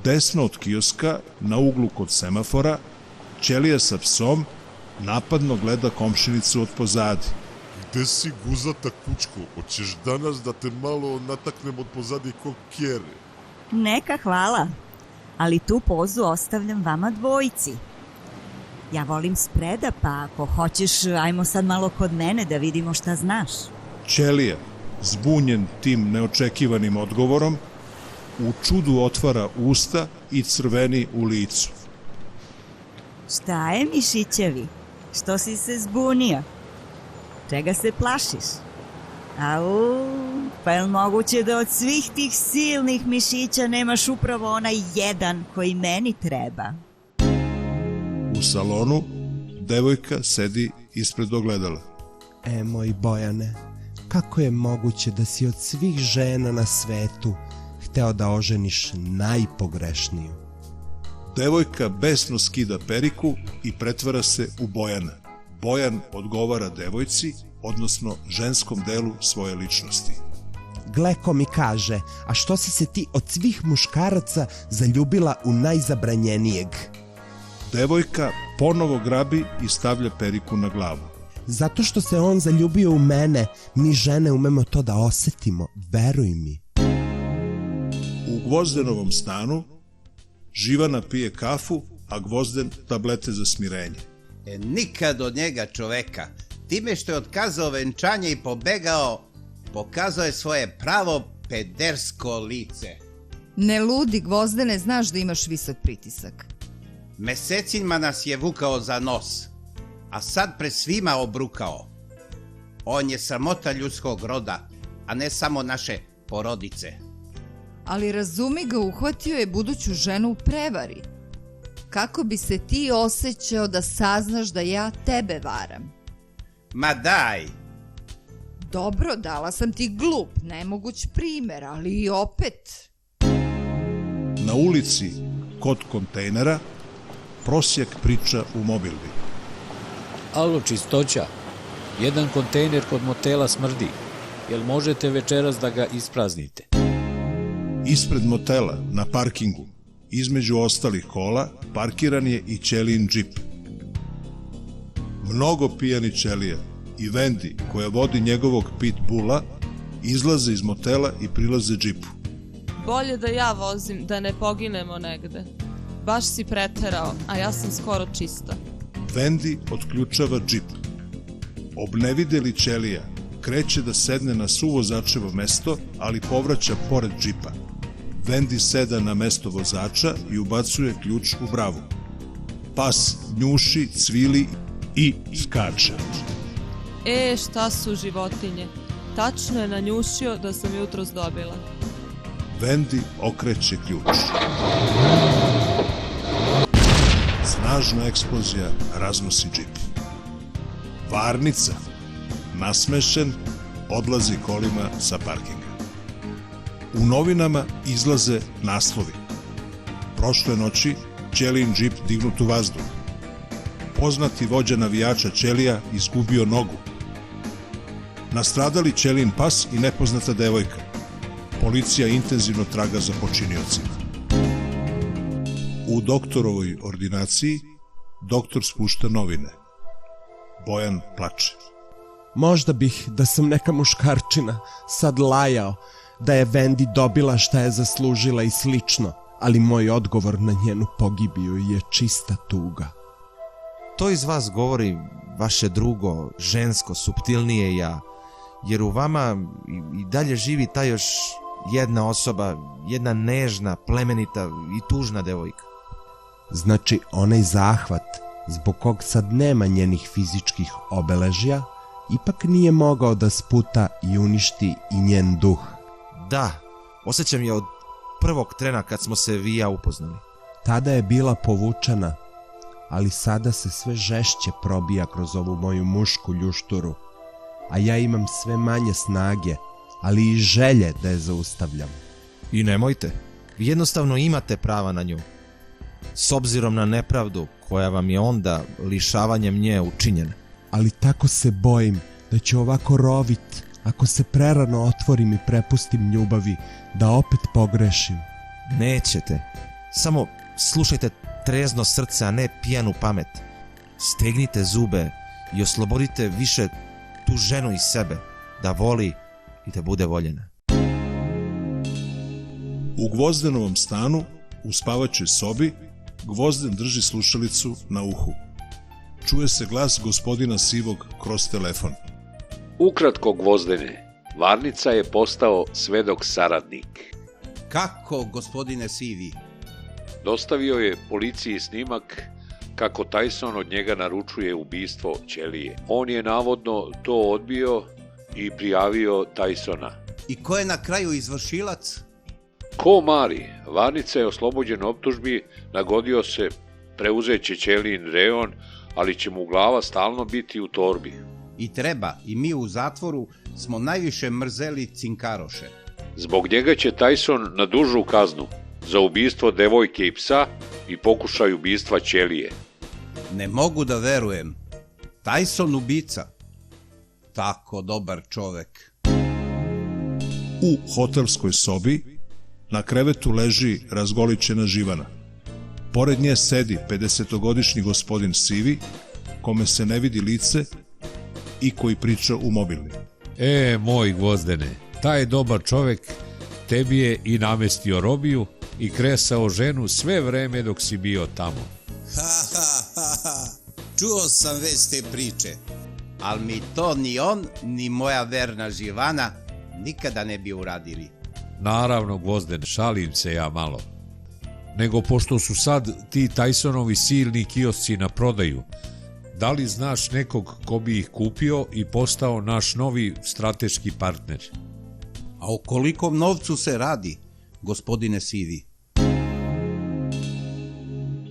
Desno od kioska, na uglu kod semafora, Ćelija sa psom napadno gleda komšinicu od pozadi. Gde si, guzata kučko? Hoćeš danas da te malo nataknem od pozadi ko kjere? Neka, hvala. Ali tu pozu ostavljam vama dvojici. Ja volim spreda, pa ako hoćeš, ajmo sad malo kod mene da vidimo šta znaš. Ćelija, zbunjen tim neočekivanim odgovorom, u čudu otvara usta i crveni u licu. Šta je, mišićevi? Što si se zbunio? Čega se plašiš? Pa je li moguće da od svih tih silnih mišića nemaš upravo onaj jedan koji meni treba? U salonu devojka sedi ispred ogledala. Moj Bojane, kako je moguće da si od svih žena na svetu hteo da oženiš najpogrešniju? Devojka besno skida periku i pretvara se u Bojana. Bojan odgovara devojci, odnosno ženskom delu svoje ličnosti. Gle ko mi kaže, a što si se ti od svih muškaraca zaljubila u najzabranjenijeg? Devojka ponovo grabi i stavlja periku na glavu. Zato što se on zaljubio u mene, mi žene umemo to da osetimo, veruj mi. U Gvozdenovom stanu Živana pije kafu, a Gvozden tablete za smirenje. Nikad od njega čoveka. Time što je otkazao venčanje i pobegao, pokazao je svoje pravo pedersko lice. Ne ludi, Gvozdene, znaš da imaš visok pritisak. Mesecima nas je vukao za nos, a sad pred svima obrukao. On je sramota ljudskog roda, a ne samo naše porodice. Ali razumi ga, uhvatio je buduću ženu u prevari. Kako bi se ti osjećao da saznaš da ja tebe varam? Ma daj! Dobro, dala sam ti glup, nemoguć primer, ali i opet. Na ulici, kod kontejnera, prosjak priča u mobilbi. Alo, čistoća, jedan kontejner kod motela smrdi. Jel možete večeras da ga ispraznite? Ispred motela, na parkingu, između ostalih kola, parkiran je i Ćelijin džip. Mnogo pijani Ćelija i Vendi, koja vodi njegovog pitbula, izlaze iz motela i prilaze džipu. Bolje da ja vozim, da ne poginemo negde. Baš si preterao, a ja sam skoro čista. Vendi otključava džip. Obnevideli Ćelija kreće da sedne na suvozačevo mesto, ali povraća pored džipa. Vendi seda na mesto vozača i ubacuje ključ u bravu. Pas njuši, cvili i skače. Šta su životinje? Tačno je nanjušio da sam jutros dobila. Vendi okreće ključ. Snažna eksplozija raznosi džip. Varnica, nasmešen, odlazi kolima sa parkinga. U novinama izlaze naslovi. Prošle noći Ćelijin džip dignut u vazduh. Poznati vođa navijača Ćelija izgubio nogu. Nastradali Ćelijin pas i nepoznata devojka. Policija intenzivno traga za počiniocima. U doktorovoj ordinaciji doktor spušta novine. Bojan plače. Možda bih, da sam neka muškarčina, sad lajao da je Vendi dobila šta je zaslužila i slično, ali moj odgovor na njenu pogibiju je čista tuga. To iz vas govori vaše drugo, žensko, suptilnije ja, jer u vama i dalje živi ta još jedna osoba, jedna nežna, plemenita i tužna devojka. Znači, onaj zahvat, zbog kog sad nema njenih fizičkih obeležja, ipak nije mogao da sputa i uništi i njen duh. Da, osjećam je od prvog trena kad smo se vi i ja upoznali. Tada je bila povučena, ali sada se sve žešće probija kroz ovu moju mušku ljušturu, a ja imam sve manje snage, ali i želje da je zaustavljam. I nemojte, vi jednostavno imate prava na nju, s obzirom na nepravdu koja vam je onda lišavanjem nje učinjena. Ali tako se bojim da ću ovako rovit, ako se prerano otvorim i prepustim ljubavi, da opet pogrešim. Nećete, Samo slušajte trezno srce, a ne pijanu pamet. Stegnite zube i oslobodite više tu ženu iz sebe, da voli i da bude voljena. U Gvozdenovom stanu, u spavaćoj sobi, Gvozden drži slušalicu na uhu. Čuje se glas gospodina Sivog kroz telefon. Ukratko, Gvozdene, Varnica je postao svedok saradnik. Kako, gospodine Sivi? Dostavio je policiji snimak kako Tyson od njega naručuje ubistvo Ćelije. On je navodno to odbio i prijavio Tysona. I ko je na kraju izvršilac? Ko mari, Varnica je oslobođen optužbi, nagodio se preuzeće Ćelijin reon, ali će mu glava stalno biti u torbi. I treba, i mi u zatvoru smo najviše mrzeli cinkaroše. Zbog njega će Tyson na dužu kaznu za ubistvo devojke i psa i pokušaj ubistva Ćelije. Ne mogu da verujem. Tyson ubica. Tako dobar čovek. U hotelskoj sobi na krevetu leži razgolićena Živana. Pored nje sedi 50-godišnji gospodin Sivi, kome se ne vidi lice i koji priča u mobilni. Moj Gvozdene, taj dobar čovek tebi je i namestio robiju i kresao ženu sve vreme dok si bio tamo. Čuo sam već te priče, ali mi to ni on, ni moja verna Živana nikada ne bi uradili. Naravno, Gvozden, šalim se ja malo. Nego pošto su sad ti Tysonovi silni kiosci na prodaju, da li znaš nekog ko bi ih kupio i postao naš novi strateški partner? A o kolikom novcu se radi, gospodine Sivi?